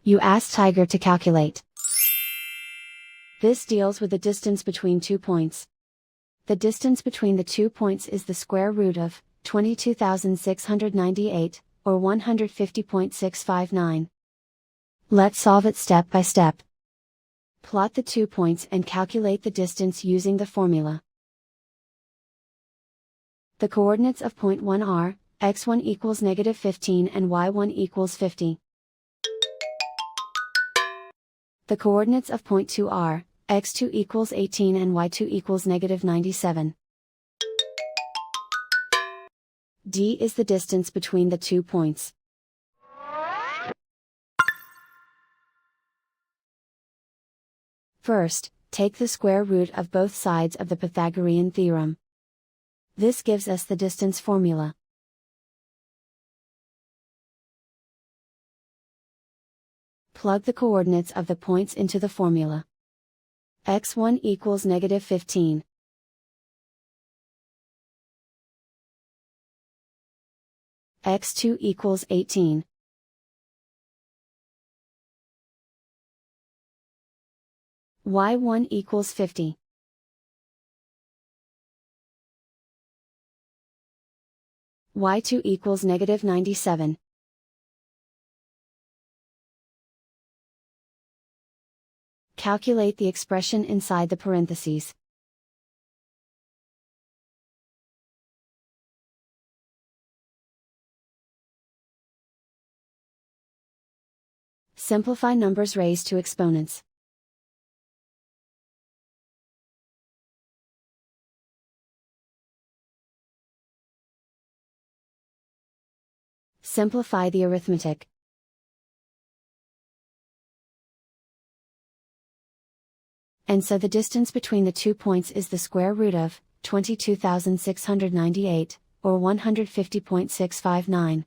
You ask Tiger to calculate. This deals with the distance between 2 points. The distance between the 2 points is the square root of 22,698, or 150.659. Let's solve it step by step. Plot the 2 points and calculate the distance using the formula. The coordinates of point 1 are, x1 equals -15 and y1 equals 50. The coordinates of point 2 are, x2 equals 18 and y2 equals -97. D is the distance between the 2 points. First, take the square root of both sides of the Pythagorean theorem. This gives us the distance formula. Plug the coordinates of the points into the formula. x1 equals -15. x2 equals 18. y1 equals 50. y2 equals -97. Calculate the expression inside the parentheses. Simplify numbers raised to exponents. Simplify the arithmetic. And so the distance between the 2 points is the square root of 22,698, or 150.659.